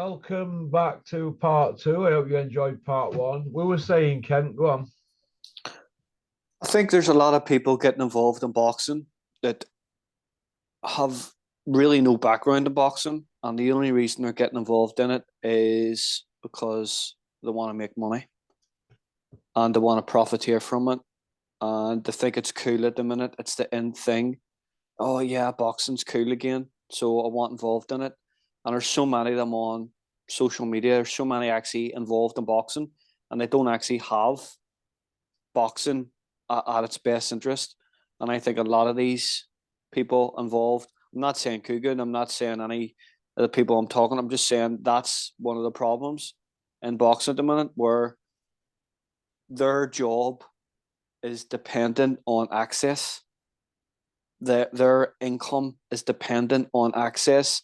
Welcome back to part two. I hope you enjoyed part one. We were saying, Kent, go on. I think there's a lot of people getting involved in boxing that have really no background in boxing, and the only reason they're getting involved in it is because they want to make money and they want to profiteer from it, and they think it's cool at the minute. It's the in thing. Oh yeah, boxing's cool again, so I want involved in it. And there's so many of them on social media. There's so many actually involved in boxing, and they don't actually have boxing at its best interest. And I think a lot of these people involved, I'm not saying Coogan, I'm not saying any of the people I'm talking, I'm just saying that's one of the problems in boxing at the minute, where their job is dependent on access. Their income is dependent on access.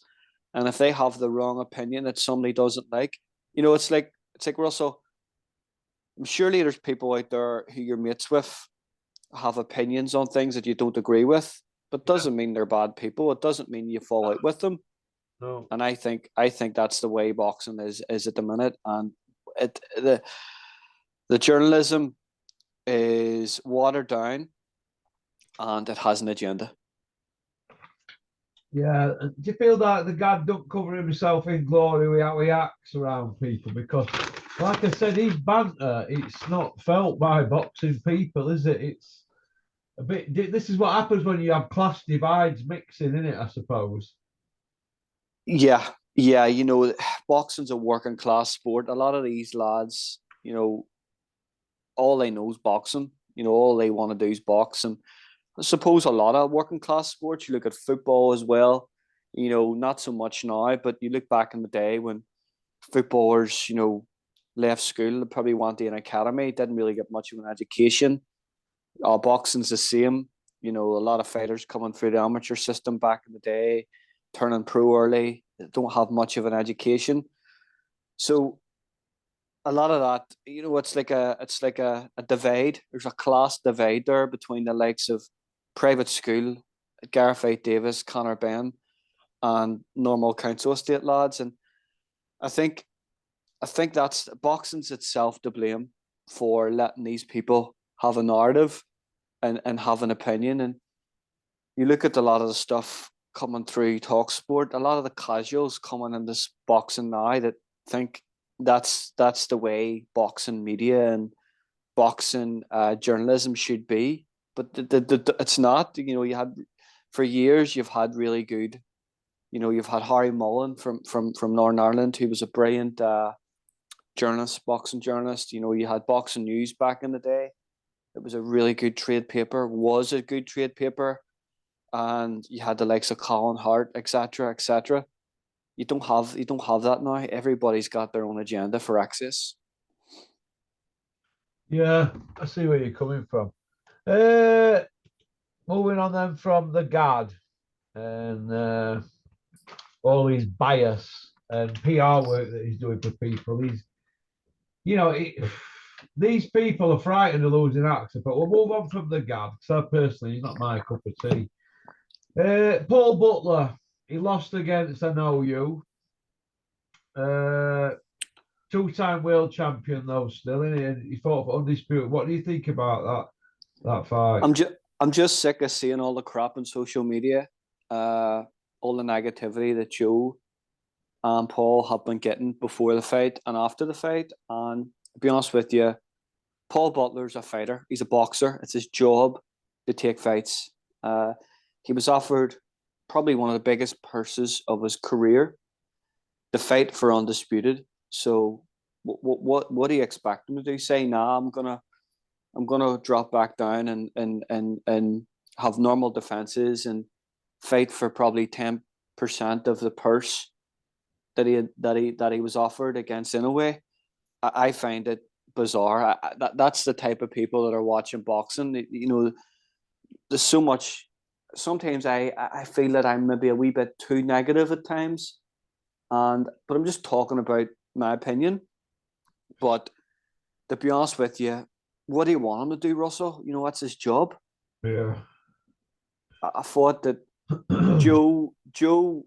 And if they have the wrong opinion that somebody doesn't like, it's like Russell, surely there's people out there who you're mates with have opinions on things that you don't agree with, but doesn't mean they're bad people. It doesn't mean you fall out with them. No. And I think that's the way boxing is at the minute. And the journalism is watered down, and it has an agenda. Yeah. Do you feel like the guy don't cover himself in glory with how he acts around people? Because, like I said, his banter, it's not felt by boxing people, is it? It's a bit. This is what happens when you have class divides mixing, isn't it? I suppose. Yeah, yeah. Boxing's a working class sport. A lot of these lads, all they know is boxing. All they want to do is box. And I suppose a lot of working class sports, you look at football as well, not so much now, but you look back in the day when footballers, left school, they probably went to an academy, didn't really get much of an education. Boxing's the same. A lot of fighters coming through the amateur system back in the day, turning pro early, don't have much of an education. So a lot of that, it's like a divide. There's a class divide there between the likes of private school, Gareth A. Davis, Conor Ben, and normal council estate lads. And I think I think that's boxing's itself to blame for letting these people have a narrative and have an opinion. And you look at a lot of the stuff coming through talk sport, a lot of the casuals coming in this boxing now that think that's the way boxing media and boxing journalism should be, but it's not. You had for years you've had really good. You've had Harry Mullen from Northern Ireland, who was a brilliant journalist, boxing journalist. You had Boxing News back in the day. It was a really good trade paper. Was a good trade paper, and you had the likes of Colin Hart, etc., etc. You don't have that now. Everybody's got their own agenda for access. Yeah, I see where you're coming from. Uh, Moving on then from the guard and all his bias and PR work that he's doing for people. You know, it, these people are frightened of losing access. But we'll move on from the guard because I personally, he's not my cup of tea. Paul Butler, he lost against I know you. Uh, Two-time world champion though, still, isn't he? And he fought for undisputed. What do you think about that fight? I'm just sick of seeing all the crap on social media, all the negativity that Joe and Paul have been getting before the fight and after the fight. And to be honest with you, Paul Butler's a fighter. He's a boxer. It's his job to take fights. He was offered probably one of the biggest purses of his career to fight for undisputed. So what do you expect him to do? Say, nah, I'm gonna drop back down and have normal defenses and fight for probably 10% of the purse that he was offered against Inoue. I find it bizarre. That's the type of people that are watching boxing. There's so much. Sometimes I feel that I'm maybe a wee bit too negative at times, but I'm just talking about my opinion. But to be honest with you, what do you want him to do, Russell? That's his job. Yeah. I thought that Joe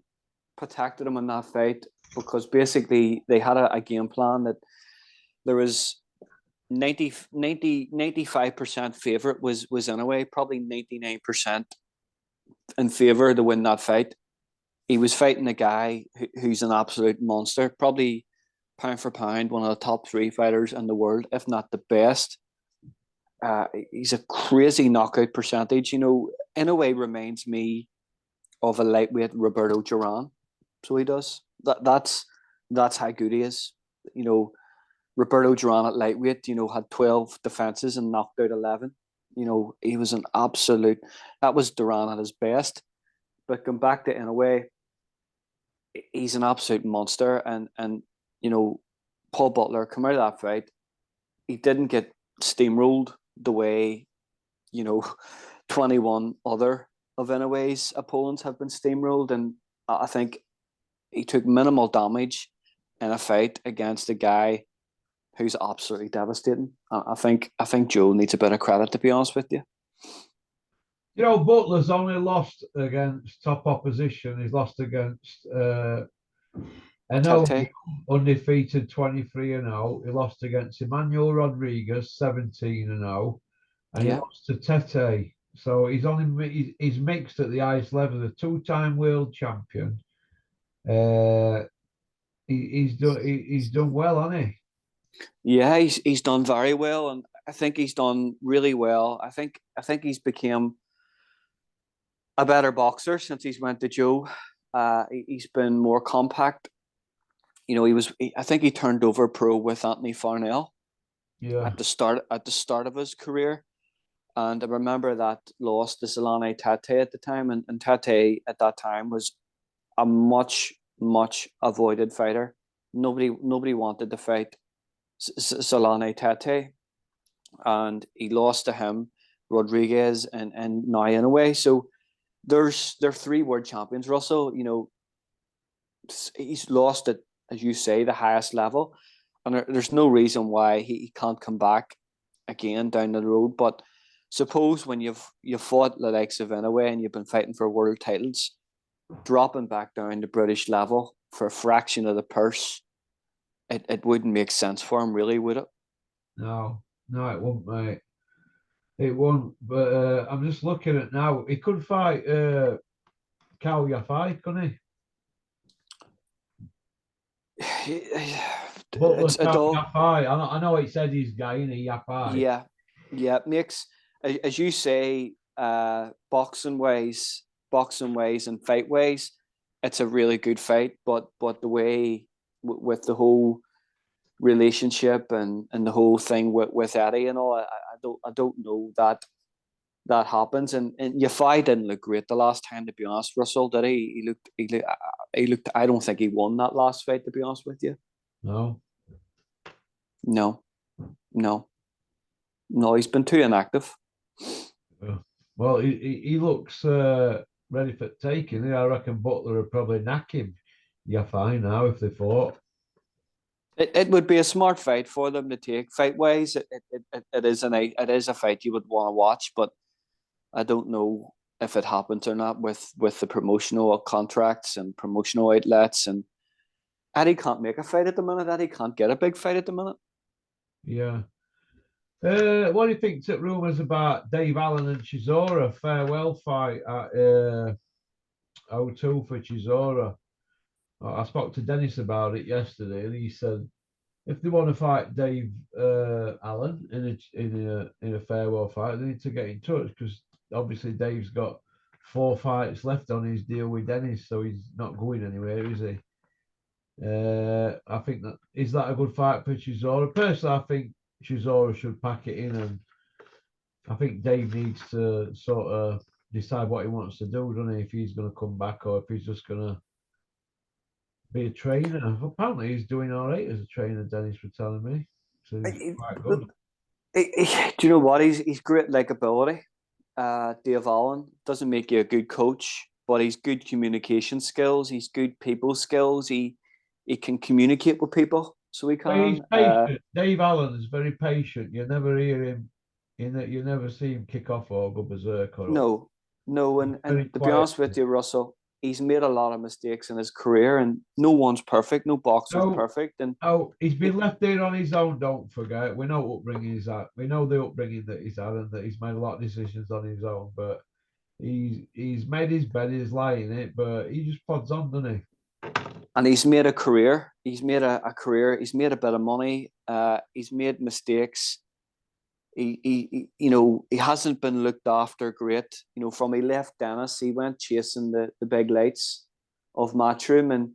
protected him in that fight because basically they had a game plan that there was 95% favorite was Inoue, probably 99% in favor to win that fight. He was fighting a guy who's an absolute monster, probably pound for pound, one of the top 3 fighters in the world, if not the best. He's a crazy knockout percentage. In a way, reminds me of a lightweight Roberto Duran. So he does. That's how good he is. Roberto Duran at lightweight, had 12 defenses and knocked out 11. He was an absolute. That was Duran at his best. But going back to Inoue, he's an absolute monster. And Paul Butler come out of that fight. He didn't get steamrolled the way 21 other of Inoue's opponents have been steamrolled, and I think he took minimal damage in a fight against a guy who's absolutely devastating. I think Joe needs a bit of credit, to be honest with you. Butler's only lost against top opposition. He's lost against undefeated 23-0. He lost against Emmanuel Rodriguez 17-0, and he lost to Tete. So he's mixed at the highest level. The 2-time world champion. He's done well, hasn't he? Yeah, he's done very well, and I think he's done really well. I think he's become a better boxer since he's went to Joe. He's been more compact. I think he turned over pro with Anthony Farnell. Yeah. At the start of his career. And I remember that loss to Solane Tate at the time, and Tate at that time was a much, much avoided fighter. Nobody wanted to fight Solane Tate, and he lost to him, Rodriguez, and now Inoue. So they're 3 world champions. Russell, he's lost at, as you say, the highest level, and there's no reason why he can't come back again down the road. But suppose when you've fought the likes of Inoue and you've been fighting for world titles, dropping back down to British level for a fraction of the purse, it wouldn't make sense for him, really, would it? No, it wouldn't, mate. It won't. But I'm just looking at now. He could fight Cao Yafai, couldn't he? Butler Cao Yafai. I know it said he's guy, isn't he? Yafai. Yeah. It makes, as you say, boxing ways and fight ways, it's a really good fight. But the way with the whole relationship and the whole thing with Eddie and all, I don't know that happens. And Yafai didn't look great the last time, to be honest. Russell, did he? He looked. I don't think he won that last fight, to be honest with you. No. He's been too inactive. Well, he looks ready for taking. I reckon Butler would probably knack him. Yafai now if they fought. It would be a smart fight for them to take. Fight wise, it is a fight you would want to watch, but I don't know if it happens or not with the promotional contracts and promotional outlets. And Eddie can't make a fight at the minute. Eddie can't get a big fight at the minute. Yeah. What do you think to rumours about Dave Allen and Chisora farewell fight at O2 for Chisora? I spoke to Dennis about it yesterday, and he said if they want to fight Dave Allen in a farewell fight, they need to get in touch, because obviously Dave's got 4 fights left on his deal with Dennis, so he's not going anywhere, is he? I think is that a good fight for Chisora? Personally, I think Chisora should pack it in, and I think Dave needs to sort of decide what he wants to do, doesn't he? If he's going to come back or if he's just going to be a trainer. Apparently, he's doing all right as a trainer. Dennis was telling me, so he's quite good. Do you know what? He's great likability. Dave Allen doesn't make you a good coach, but he's good communication skills. He's good people skills. He can communicate with people, so he can. He's patient. Dave Allen is very patient. You never hear him you never see him kick off or go berserk. No, and to be honest with you, Russell, he's made a lot of mistakes in his career, and no one's perfect. No boxer's No, perfect, and oh, he's been left there on his own. Don't forget, we know what upbringing he's had. We know the upbringing that he's had, and that he's made a lot of decisions on his own. But he's made his bed, he's lying in it, but he just plods on, doesn't he? he's made a career. He's made a career. He's made a bit of money. He's made mistakes. He hasn't been looked after great. From he left Dennis, he went chasing the big lights of Matchroom, and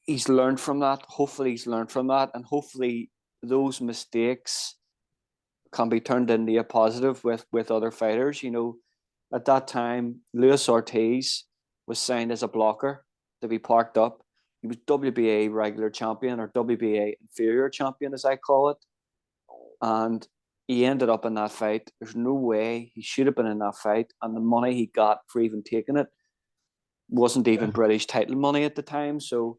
he's learned from that. Hopefully, he's learned from that, and hopefully, those mistakes can be turned into a positive with other fighters. At that time, Luis Ortiz was signed as a blocker to be parked up. He was WBA regular champion, or WBA inferior champion, as I call it. And he ended up in that fight. There's no way he should have been in that fight. And the money he got for even taking it wasn't even British title money at the time. So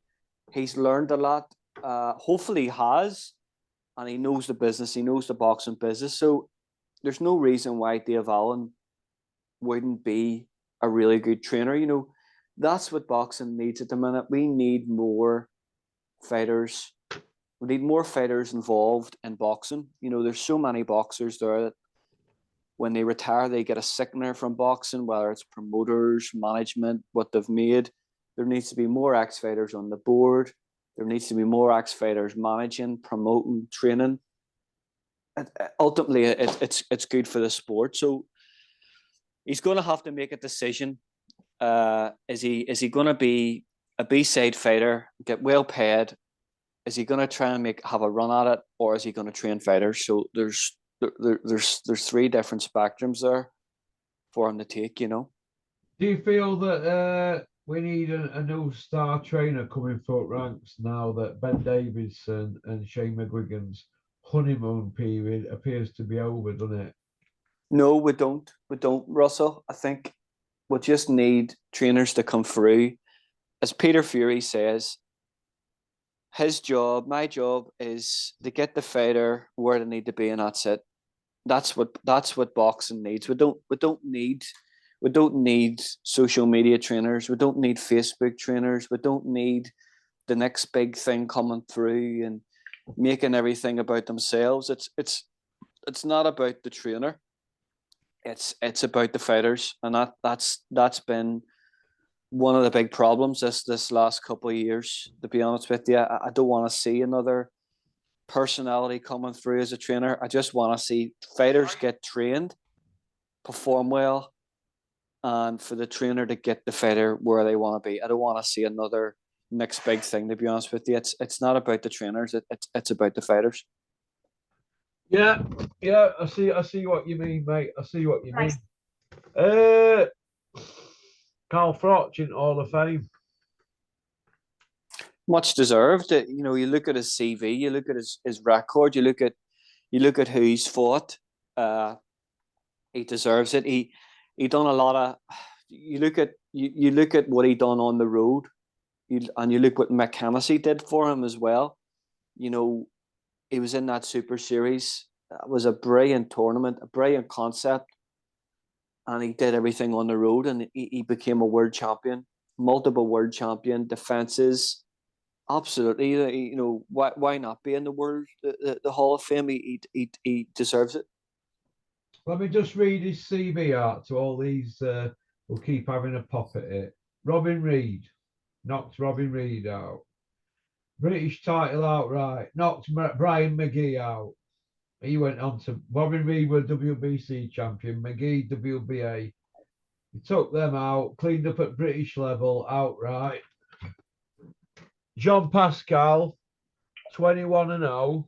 he's learned a lot. Hopefully he has. And he knows the business. He knows the boxing business. So there's no reason why Dave Allen wouldn't be a really good trainer. That's what boxing needs at the minute. We need more fighters. We need more fighters involved in boxing. There's so many boxers there that when they retire, they get a sickener from boxing, whether it's promoters, management, what they've made. There needs to be more ex-fighters on the board. There needs to be more ex-fighters managing, promoting, training. Ultimately, it's good for the sport. So he's going to have to make a decision. Is he going to be a B-side fighter, get well paid? Is he going to try and have a run at it, or is he going to train fighters? So there's three different spectrums there for him to take. Do you feel that we need a new star trainer coming through ranks now that Ben Davidson and Shane McGuigan's honeymoon period appears to be over, doesn't it? No, we don't. We don't, Russell. I think we just need trainers to come through. As Peter Fury says, my job is to get the fighter where they need to be, and that's it. That's what boxing needs. We don't need social media trainers. We don't need Facebook trainers. We don't need the next big thing coming through and making everything about themselves. It's not about the trainer. It's about the fighters, and that's been one of the big problems this last couple of years. To be honest with you, I don't want to see another personality coming through as a trainer. I just want to see fighters get trained, perform well, and for the trainer to get the fighter where they want to be. I don't want to see another next big thing. To be honest with you, it's not about the trainers. It's about the fighters. Yeah, I see what you mean, mate. I see what you mean. Carl Froch in Hall of Fame. Much deserved. You look at his CV, you look at his record, you look at who he's fought. He deserves it. He done a lot of. You look at what he done on the road, and you look what Mick Hennessy did for him as well. He was in that Super Series. It was a brilliant tournament, a brilliant concept, and he did everything on the road, and he became a world champion, multiple world champion, defenses. Absolutely, why not be in the Hall of Fame? He deserves it. Let me just read his CV out to all these who keep having a pop at it. Robin Reed knocked Robin Reed out. British title outright, knocked Brian McGee out. He went on to Robin Reed was WBC champion, McGee WBA. He took them out, cleaned up at British level outright. John Pascal, 21-0,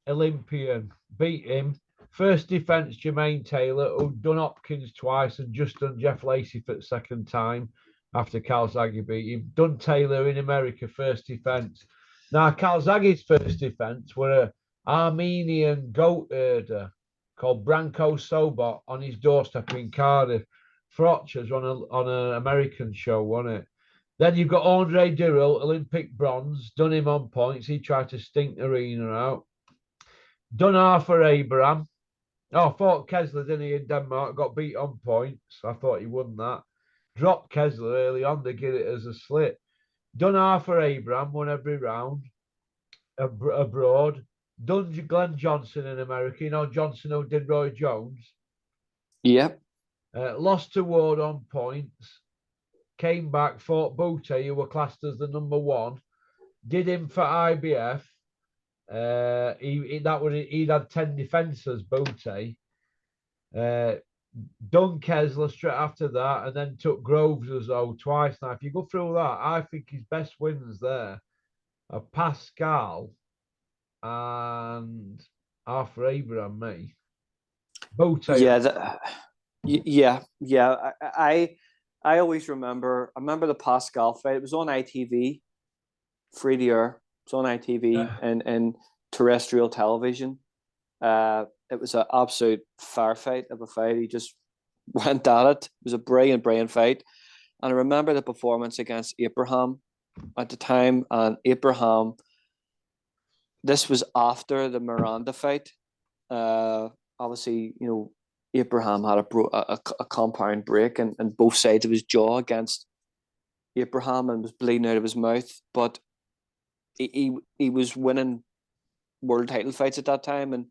Olympian, beat him. First defence, Jermaine Taylor, who'd done Hopkins twice and just done Jeff Lacey for the second time after Calzaghe beat him. Done Taylor in America, first defence. Now, Calzaghe's first defence were an Armenian goat herder called Branko Sobot on his doorstep in Cardiff. Froch was on an American show, wasn't it? Then you've got Andre Dirrell, Olympic bronze, done him on points. He tried to stink Arena out. Done Arthur Abraham. Oh, fought Kessler, didn't he, in Denmark? Got beat on points. I thought he won that. dropped Kessler early on to get it as a slip. Done Arthur Abraham, won every round abroad. Done Glenn Johnson in America. You know, Johnson who did Roy Jones. Yep. Lost to Ward on points. Came back, fought Booty, who were classed as the number one. Did him for IBF. He'd had 10 defences, Booty. Done Kessler straight after that, and then took Groves as though twice. Now, if you go through that, I think his best wins there are Pascal and Arthur Abraham, me. Booty. Yeah. I always remember. I remember the Pascal fight. It was on ITV, free to air. It was on ITV and terrestrial television. It was an absolute fair fight of a fight. He just went at it. It was a brilliant fight. And I remember the performance against Abraham at the time. And Abraham, this was after the Miranda fight. Obviously, Abraham had a compound break and both sides of his jaw against Abraham and was bleeding out of his mouth. But he was winning world title fights at that time. And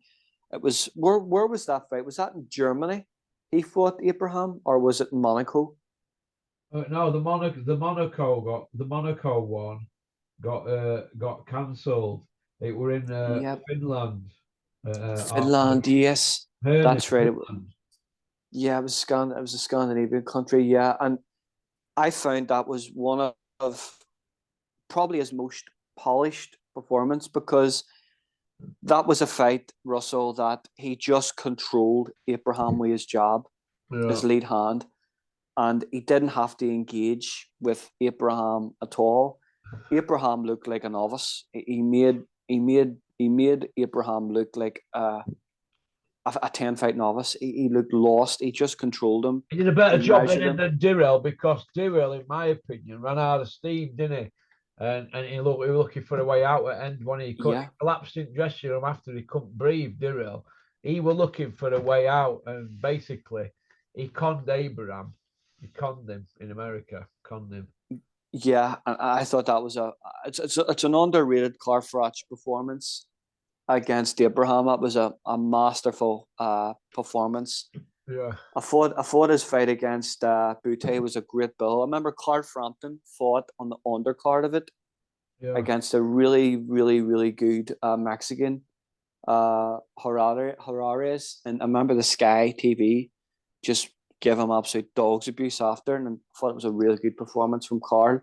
it was, where was that fight? Was that in Germany? He fought Abraham, or was it Monaco? No, the Monaco one got cancelled. It were in Finland. Finland, yes, that's right. Finland. Yeah, it was a Scandinavian country. Yeah, and I found that was one of probably his most polished performance, because that was a fight, Russell, that he just controlled Abraham with his jab, his lead hand, and he didn't have to engage with Abraham at all. Abraham looked like a novice. He made Abraham look like a 10-fight novice. He looked lost. He just controlled him. He did a better job than Dirrell, because Dirrell, in my opinion, ran out of steam, didn't he? And he was looking for a way out at end when he collapsed in dressing room after he couldn't breathe. Dirrell, he was looking for a way out, and basically he conned Abraham. He conned him in America. Conned him. Yeah, and I thought that was it's an underrated Froch performance against Abraham. That was a masterful performance. Yeah, I thought his fight against Boutte was a great bill. I remember Carl Frampton fought on the undercard of it against a really, really, really good Mexican, Horares, and I remember the Sky TV just give him absolute dog's abuse after, and I thought it was a really good performance from Carl.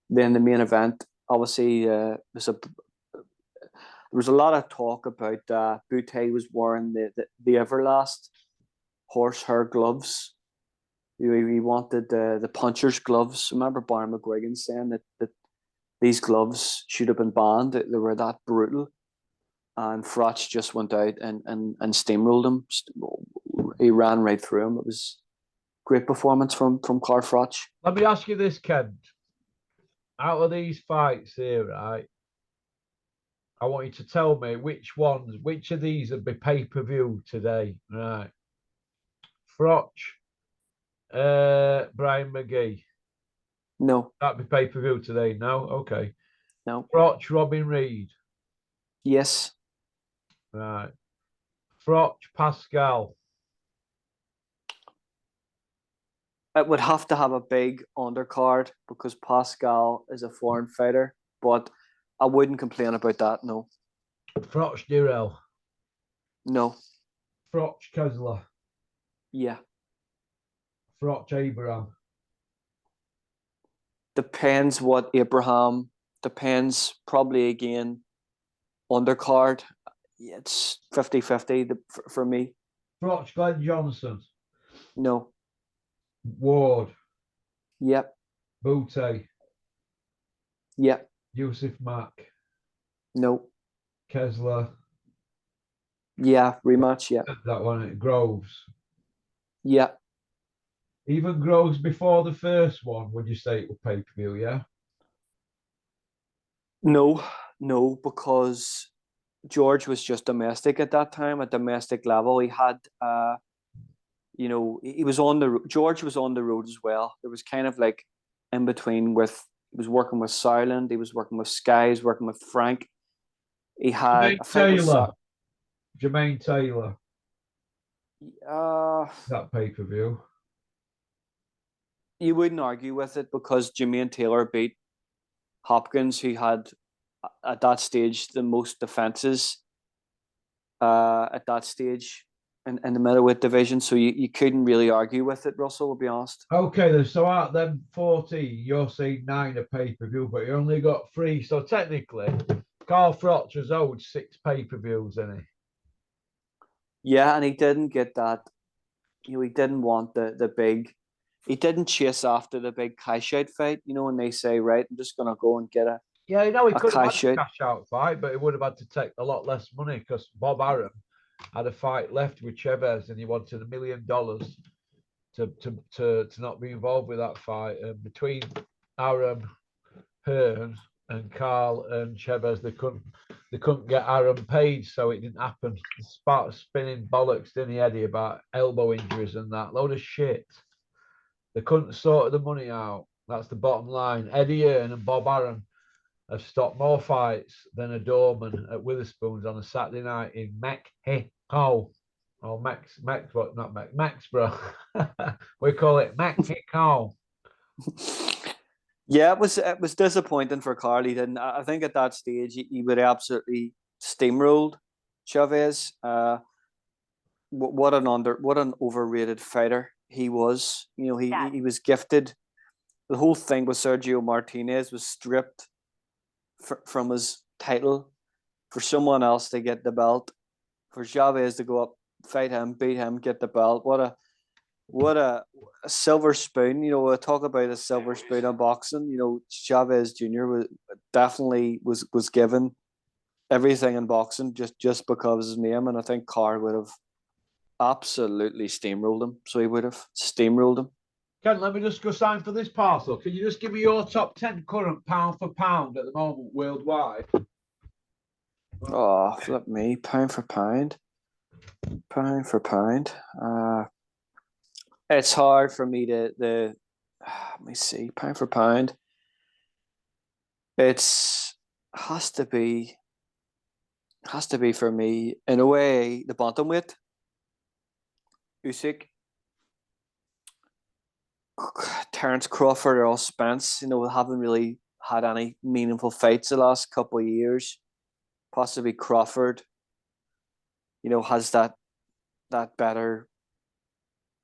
Then the main event, obviously, there was a lot of talk about Boutte was wearing the Everlast horsehair gloves. He wanted the puncher's gloves. I remember Barry McGuigan saying that these gloves should have been banned. They were that brutal. And Froch just went out and steamrolled him. He ran right through him. It was a great performance from Carl Froch. Let me ask you this, Kent. Out of these fights here, right, I want you to tell me which of these would be pay-per-view today, right? Froch, Brian McGee. No. That'd be pay-per-view today. No? Okay. No. Froch, Robin Reed. Yes. Right. Froch, Pascal. It would have to have a big undercard because Pascal is a foreign fighter, but I wouldn't complain about that, no. Froch, Dirrell. No. Froch, Kessler. Yeah. Froch, Abraham. Depends what Abraham, depends probably again, undercard. Yeah, it's 50-50 for me. Froch, Glenn Johnson. No. Ward. Yep. Booty. Yep. Yusuf Mack. No. Kessler. Yeah, rematch, yeah. That one, Groves. Yeah. Even Groves before the first one, would you say it would pay-per-view, yeah? No, because George was just domestic at that time, at domestic level. He had he was on the George was on the road as well. There was kind of like in between with he was working with Sauerland, he was working with Sky, he was working with Frank. He had Jermaine a fight with Taylor. Jermaine Taylor. uh That pay-per-view. you wouldn't argue with it because Jermaine Taylor beat Hopkins, who had at that stage the most defenses at that stage in the middleweight division. So you couldn't really argue with it, Russell, to be honest. Okay, then. So out them 14, you're saying 9 a pay-per-view, but you only got 3. So technically, Carl Froch was owed 6 pay-per-views, isn't he? Yeah, and he didn't get that. He didn't want the big. He didn't chase after the big cash out fight. And they say, right, I'm just gonna go and get Yeah, he a could have had cash a out. cash out fight, but he would have had to take a lot less money because Bob Arum had a fight left with Chavez and he wanted $1 million to not be involved with that fight. And between Arum, Hearn, and Carl and Chavez, they couldn't get Arum paid, so it didn't happen. Spark spinning bollocks, didn't he, Eddie, about elbow injuries and that load of shit. They couldn't sort the money out. That's the bottom line. Eddie Hearn and Bob Arum have stopped more fights than a doorman at Witherspoon's on a Saturday night in Mexico. Or but not Max, bro. We call it Mexico. Yeah, it was disappointing for Carl. He didn't. I think at that stage he would have absolutely steamrolled Chavez. What an overrated fighter he was. He was gifted. The whole thing with Sergio Martinez was stripped from his title for someone else to get the belt, for Chavez to go up, fight him, beat him, get the belt. What a silver spoon. We talk about a silver spoon in boxing. Chavez Jr. was given everything in boxing just because of his name, and I think Carr would have absolutely steamrolled him. So he would have steamrolled him. Ken, let me just go sign for this parcel. Can you just give me your top 10 current pound for pound at the moment worldwide? Oh, flip me, pound for pound. Pound for pound. It's hard for me to let me see, pound for pound. It's has to be for me in a way the bantamweight. Usyk, Terence Crawford, or Spence. Haven't really had any meaningful fights the last couple of years. Possibly Crawford. Has that better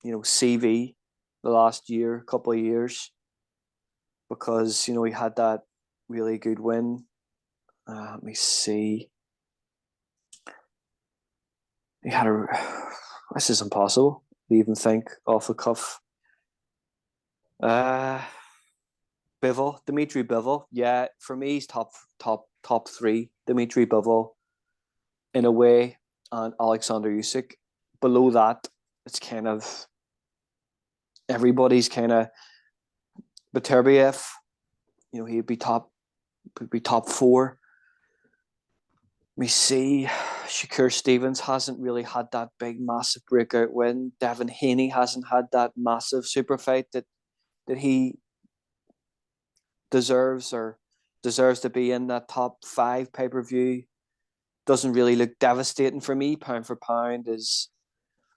CV the last couple of years, because he had that really good win. Let me see. He had this is impossible to even think off the cuff. Bivol, Dmitry Bivol. Yeah, for me, he's top 3. Dmitry Bivol, in a way, and Alexander Usyk. Below that, it's kind of everybody's kind of Beterbiev. He'd be top 4. Let me see. Shakur Stevens hasn't really had that big, massive breakout win. Devin Haney hasn't had that massive super fight that he deserves to be in that top 5 pay-per-view. Doesn't really look devastating for me. Pound for pound is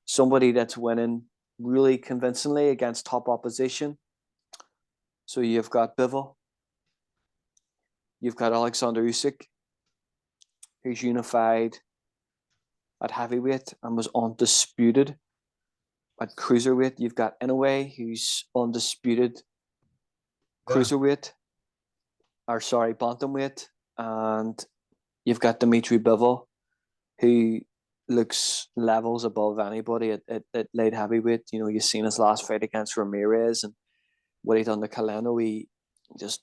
somebody that's winning really convincingly against top opposition. So you've got Bivol. You've got Alexander Usyk, who's unified at heavyweight and was undisputed at cruiserweight. You've got Inoue, who's undisputed cruiserweight, bantamweight, and you've got Dmitry Bivol, who looks levels above anybody at light heavyweight. You've seen his last fight against Ramirez and what he done to Caleno. He just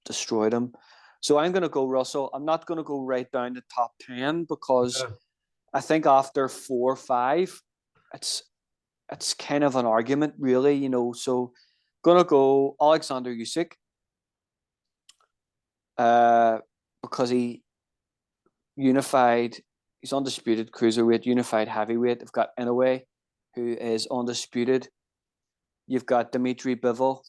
destroyed him. So I'm going to go Russell. I'm not going to go right down to top 10 because I think after 4 or 5, it's kind of an argument, really. So going to go Alexander Usyk because he unified. He's undisputed cruiserweight, unified heavyweight. They've got Inoue, who is undisputed. You've got Dmitry Bivol,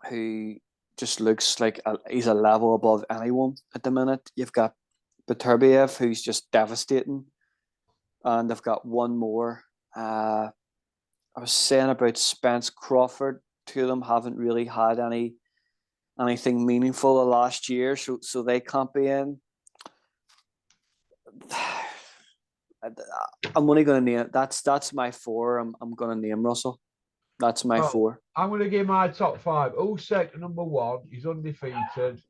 who just looks like he's a level above anyone at the minute. You've got Beterbiev, who's just devastating. And they've got one more. I was saying about Spence Crawford. Two of them haven't really had anything meaningful the last year, so they can't be in. I'm only going to name that's my four. I'm going to name Russell. That's my four. I'm going to give my top five. Usyk, number one. He's undefeated.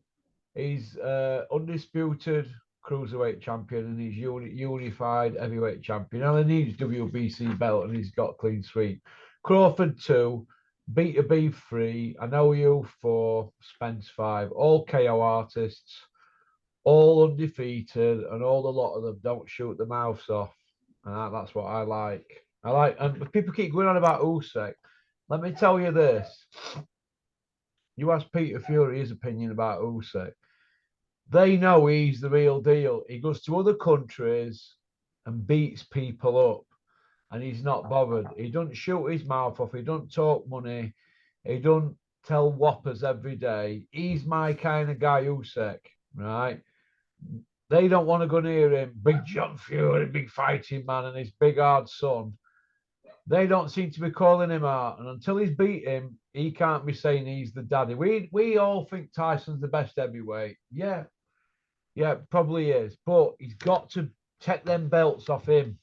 He's undisputed cruiserweight champion, and he's unified heavyweight champion. Now he needs WBC belt, and he's got clean sweep. Crawford 2, B2B 3, I know you 4, Spence 5. All KO artists, all undefeated, and all a lot of them don't shoot the mouths off. And that's what I like. And people keep going on about Usyk. Let me tell you this. You ask Peter Fury his opinion about Usyk. They know he's the real deal. He goes to other countries and beats people up, and he's not bothered. He doesn't shoot his mouth off. He doesn't talk money. He doesn't tell whoppers every day. He's my kind of guy, Usyk, right? They don't want to go near him. Big John Fury, big fighting man, and his big hard son. They don't seem to be calling him out. And until he's beat him, he can't be saying he's the daddy. We all think Tyson's the best heavyweight. Yeah, probably is. But he's got to take them belts off him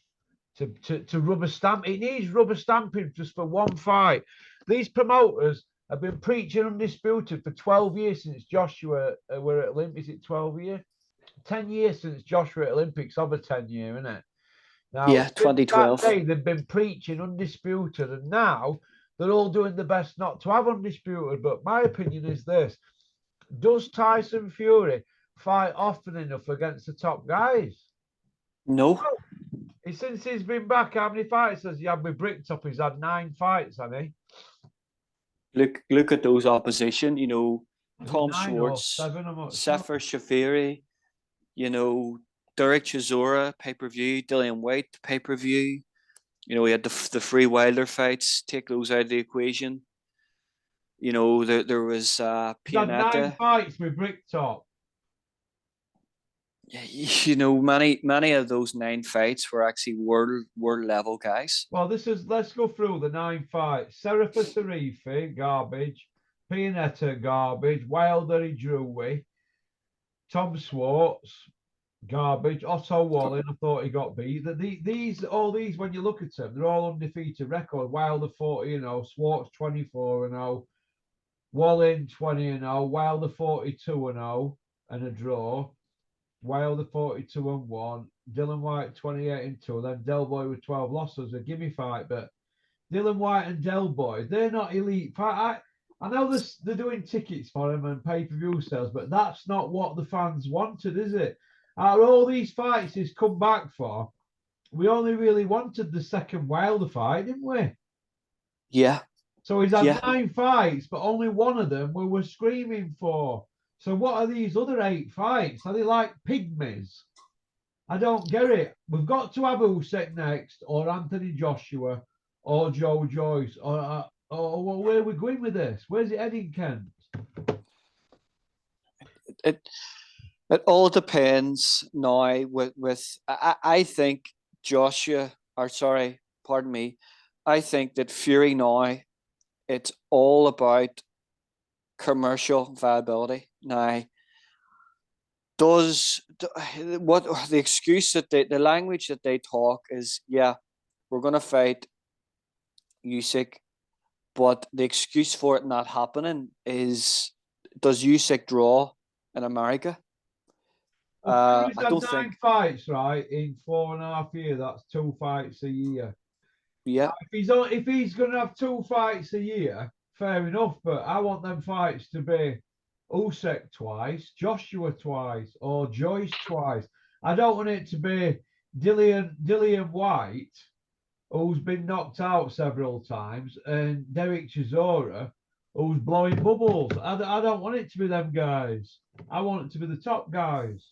to rubber stamp. He needs rubber stamping just for one fight. These promoters have been preaching undisputed for 12 years since Joshua were at Olympics. Is it 12 years? 10 years since Joshua at Olympics, over 10 years, isn't it? Now, yeah, 2012. That day, they've been preaching undisputed, and now they're all doing the best not to have undisputed. But my opinion is this: does Tyson Fury fight often enough against the top guys? No. Since he's been back, how many fights has he had with Bricktop? He's had 9 fights, hasn't he? Look at those opposition. You know, Tom Schwartz, Sefer Shafiri. You know, Derek Chisora, pay-per-view, Dillian White, pay-per-view. You know, we had the Free Wilder fights, take those out of the equation. You know, there was Pianetta. 9 fights with Bricktop. You know, many of those 9 fights were actually world level guys. Well, let's go through the 9 fights. Serifa Sarifi, garbage. Pianetta, garbage. Wilder, he drew with. Tom Schwartz, garbage. Otto Wallin, I thought he got beat. All these, when you look at them, they're all undefeated record. Wilder 40-0, Schwartz 24-0, Wallin 20-0, Wilder 42-0 and a draw. Wilder 42-1, Dylan White 28-2, then Del Boy with 12 losses, a gimme fight. But Dylan White and Del Boy, they're not elite. I know they're doing tickets for him and pay-per-view sales, but that's not what the fans wanted, is it? Out of all these fights he's come back for, we only really wanted the second Wilder fight, didn't we? Yeah. So he's had 9 fights, but only one of them we were screaming for. So what are these other 8 fights? Are they like pygmies? I don't get it. We've got to have Usyk next, or Anthony Joshua, or Joe Joyce, or where are we going with this? Where's it heading, Kent? It all depends now. I think I think that Fury now, it's all about commercial viability now. What the excuse that the language that they talk is, yeah, we're gonna fight Usyk, but the excuse for it not happening is, does Usyk draw in America? Well, I don't think 9 fights, right, in 4.5 years. That's 2 fights a year. Yeah. If he's going to have 2 fights a year, fair enough. But I want them fights to be Usyk twice, Joshua twice, or Joyce twice. I don't want it to be Dillian White, who's been knocked out several times, and Derek Chisora, who's blowing bubbles. I don't want it to be them guys. I want it to be the top guys.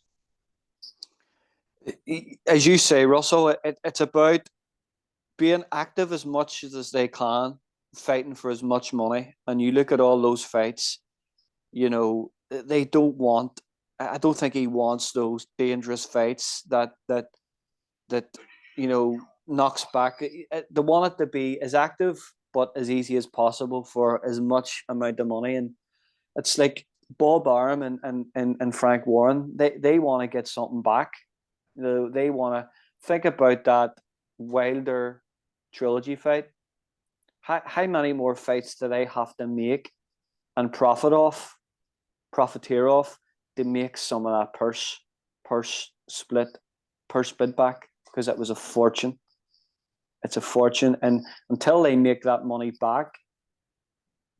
As you say, Russell, it's about being active as much as they can, fighting for as much money. And you look at all those fights, you know, they don't want. I don't think he wants those dangerous fights that you know knocks back. They want it to be as active but as easy as possible for as much amount of money. And it's like Bob Arum and Frank Warren. They want to get something back. You know, they want to think about that Wilder trilogy fight. How many more fights do they have to make and profiteer off to make some of that purse bid back? Because it was a fortune. It's a fortune, and until they make that money back,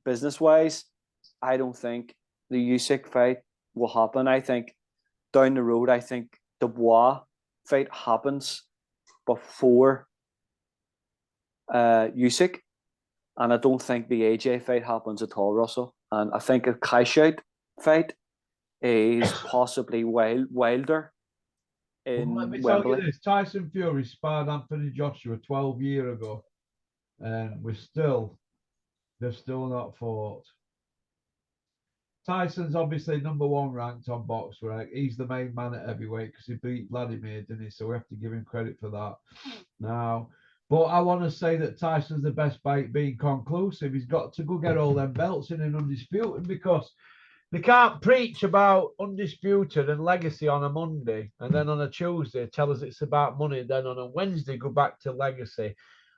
business wise, I don't think the Usyk fight will happen. I think down the road, I think the Dubois fight happens before Usyk, and I don't think the AJ fight happens at all, Russell. And I think a cash out fight is possibly Wilder in Let me tell you Wembley. this: Tyson Fury sparred Anthony Joshua 12 years ago, and they're still not fought. Tyson's obviously number one ranked on BoxRec. He's the main man at heavyweight because he beat Vladimir, didn't he? So we have to give him credit for that. Now, but I want to say that Tyson's the best by being conclusive. He's got to go get all them belts in and undisputed, because they can't preach about undisputed and legacy on a Monday, and then on a Tuesday tell us it's about money. Then on a Wednesday go back to legacy,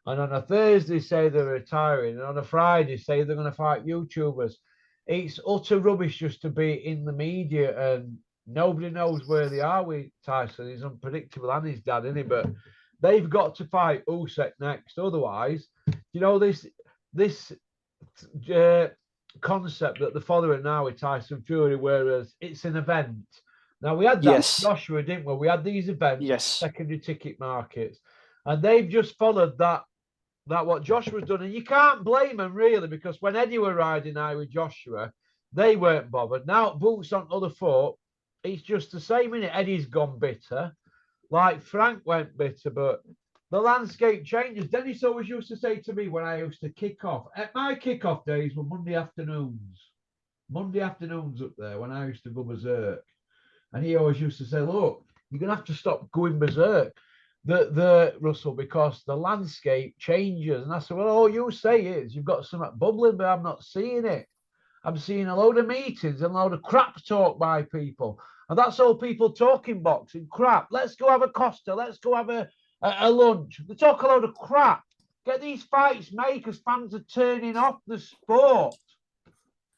and on a Thursday say they're retiring, and on a Friday say they're going to fight YouTubers. It's utter rubbish just to be in the media, and nobody knows where they are with Tyson. He's unpredictable, and his dad, isn't he? But they've got to fight Usyk next, otherwise, you know, this concept that they're following now with Tyson Fury, whereas it's an event. Now, we had that with Joshua, didn't we? We had these events, secondary ticket markets, and they've just followed that what Joshua's done. And you can't blame them, really, because when Eddie were riding high with Joshua, they weren't bothered. Now, boots on other foot, it's just the same, innit? Eddie's gone bitter, like Frank went bitter, but the landscape changes. Dennis always used to say to me when I used to kick off, at my kickoff days were Monday afternoons up there when I used to go berserk. And he always used to say, look, you're going to have to stop going berserk, the Russell, because the landscape changes. And I said, well, all you say is you've got something bubbling, but I'm not seeing it. I'm seeing a load of meetings and a load of crap talk by people. And that's all people talking boxing, crap. Let's go have a Costa. Let's go have a lunch. They talk a load of crap. Get these fights made, because fans are turning off the sport.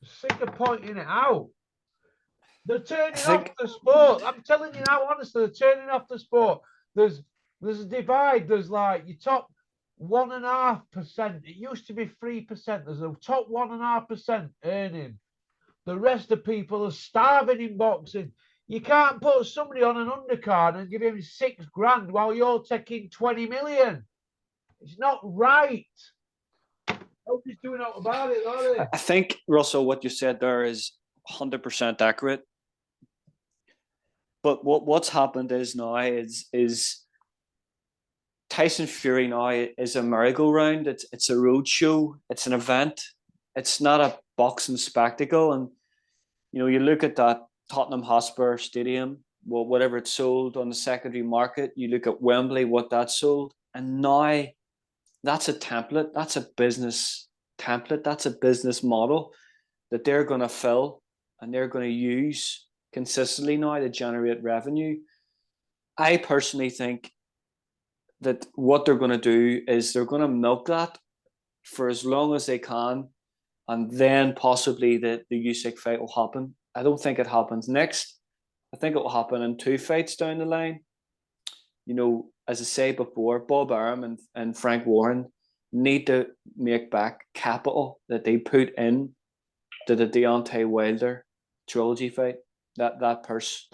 Sick of pointing it out. They're turning off the sport. I'm telling you now, honestly, they're turning off the sport. There's a divide. There's like your top 1.5%. It used to be 3%. There's a top 1.5% earning. The rest of people are starving in boxing. You can't put somebody on an undercard and give him $6,000 while you're taking 20 million. It's not right. Nobody's doing out about it, are they? I think, Russell, what you said there is 100% accurate. But what's happened is now is Tyson Fury now is a merry-go-round. It's a road show. It's an event. It's not a boxing spectacle. And you know, you look at that Tottenham Hotspur Stadium, well, whatever it sold on the secondary market. You look at Wembley, what that sold, and now that's a template. That's a business template. That's a business model that they're going to fill and they're going to use consistently now to generate revenue. I personally think that what they're going to do is they're going to milk that for as long as they can, and then possibly the Usyk fight will happen. I don't think it happens next. I think it will happen in 2 fights down the line. You know, as I say before, Bob Arum and Frank Warren need to make back capital that they put in to the Deontay Wilder trilogy fight. That purse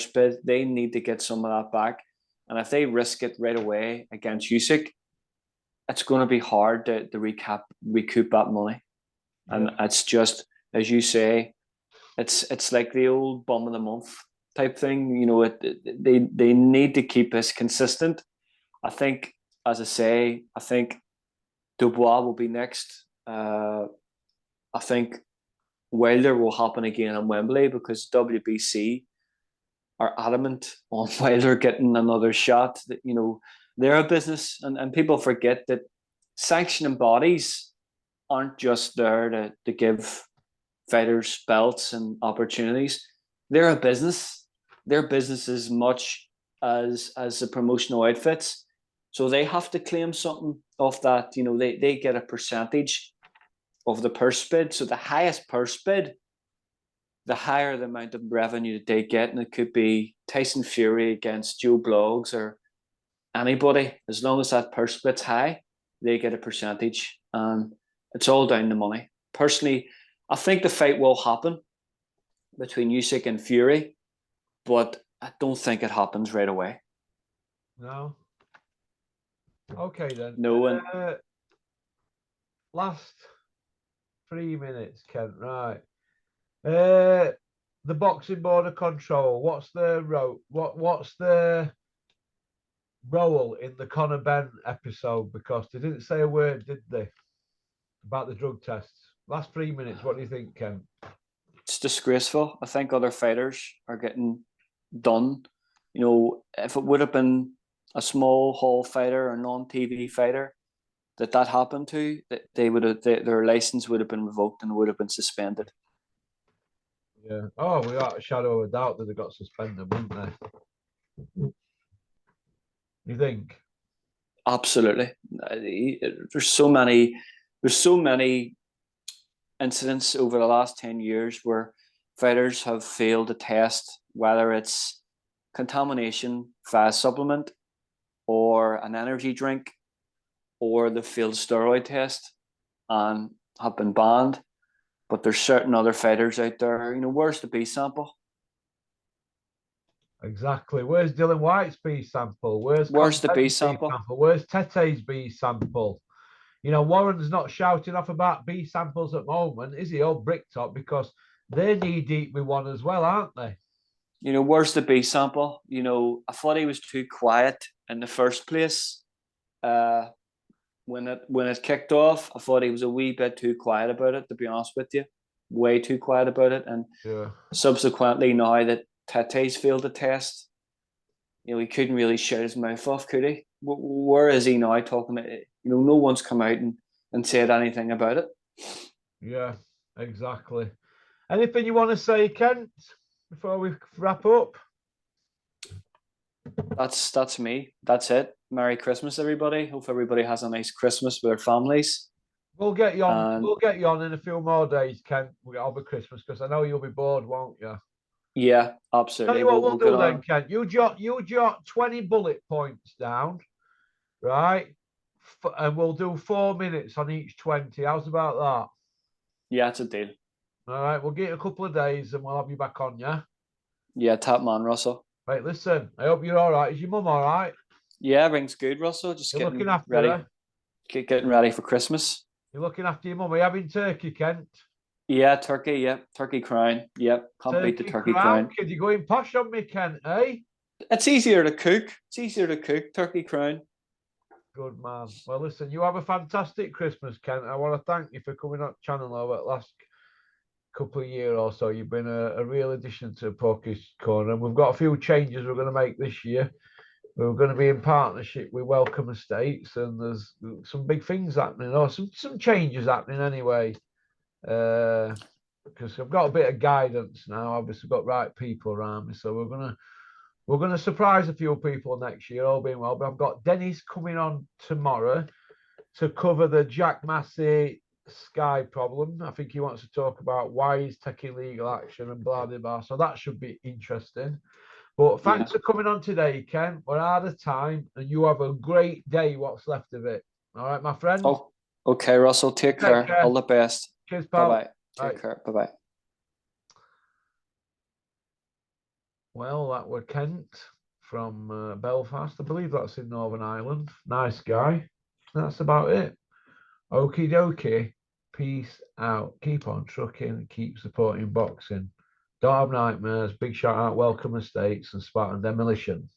bid, they need to get some of that back. And if they risk it right away against Usyk, it's going to be hard to recoup that money. Yeah. And it's just, as you say, it's like the old bum of the month type thing. You know, they need to keep this consistent. I think as I say, I think Dubois will be next. I think Wilder will happen again in Wembley because WBC are adamant on Wilder getting another shot. That, you know, they're a business, and people forget that sanctioning bodies aren't just there to give fighters belts and opportunities. They're a business. They're business as much as the promotional outfits. So they have to claim something off that. You know, they get a percentage of the purse bid. So the highest purse bid, the higher the amount of revenue that they get. And it could be Tyson Fury against Joe Bloggs or anybody. As long as that purse bid's high, they get a percentage. And it's all down to money. Personally, I think the fight will happen between Usyk and Fury, but I don't think it happens right away. No. Okay then. No, and last 3 minutes, Kent. Right. The boxing board of control. What's the what's the role in the Conor Benn episode? Because they didn't say a word, did they, about the drug tests? Last 3 minutes. What do you think, Kent? it's disgraceful. I think other fighters are getting done. You know, if it would have been a small hall fighter or non-TV fighter that happened to, that they would have their license would have been revoked and would have been suspended. Yeah. Oh, without a shadow of a doubt that they got suspended, wouldn't they? You think? Absolutely. There's so many incidents over the last 10 years where fighters have failed to test whether it's contamination via supplement or an energy drink or the failed steroid test and have been banned. But there's certain other fighters out there, you know, where's the B sample? Exactly. Where's Dylan White's B sample? Where's the B sample? Where's Tete's B sample? You know, Warren's not shouting off about B samples at the moment, is he? Old Bricktop, because they're knee deep with one as well, aren't they? You know, where's the B sample? You know, I thought he was too quiet in the first place. When it kicked off, I thought he was a wee bit too quiet about it, to be honest with you. Way too quiet about it. And subsequently, now that Tete's failed the test, you know, he couldn't really shut his mouth off, could he? Where is he now talking about it? You know, no one's come out and said anything about it. Yeah, exactly. Anything you want to say, Kent, before we wrap up? That's me. That's it. Merry Christmas, everybody. Hope everybody has a nice Christmas with their families. We'll get you on. We'll get you on in a few more days, Kent. Over Christmas, because I know you'll be bored, won't you? Yeah, absolutely. Tell you what we'll do then, Kent. You jot 20 bullet points down, right? And we'll do 4 minutes on each 20. How's about that? Yeah, it's a deal. All right, we'll get you a couple of days and we'll have you back on, yeah? Yeah, top man, Russell. Right, listen, I hope you're all right. Is your mum all right? Yeah, everything's good, Russell. Just you're getting looking after ready. Her? Getting ready for Christmas. You're looking after your mum. Are you having turkey, Kent? Yeah, turkey. Yep, turkey crown. Yep, can't beat the turkey crown. Kid, you going posh on me, Kent, eh? It's easier to cook. It's easier to cook turkey crown. Good man. Well, listen, you have a fantastic Christmas, Kent. I want to thank you for coming on channel over the last couple of years or so. You've been a real addition to Porkys Corner, and we've got a few changes we're going to make this year. We're going to be in partnership with Welcome Estates, and there's some big things happening, or some changes happening anyway. Because I've got a bit of guidance now. Obviously, got right people around me, so we're gonna surprise a few people next year, all being well. But I've got Dennis coming on tomorrow to cover the Jack Massey Sky problem. I think he wants to talk about why he's taking legal action and blah blah blah. So that should be interesting. But thanks for coming on today, Ken. We're out of time, and you have a great day. What's left of it. All right, my friend. Oh, okay, Russell. Take care. All the best. Cheers, pal. Bye bye. Take care. Bye bye. Well, that were Kent from Belfast. I believe that's in Northern Ireland. Nice guy. That's about it. Okie dokie. Peace out. Keep on trucking. Keep supporting boxing. Don't have nightmares. Big shout out Welcome Estates and Spartan Demolition.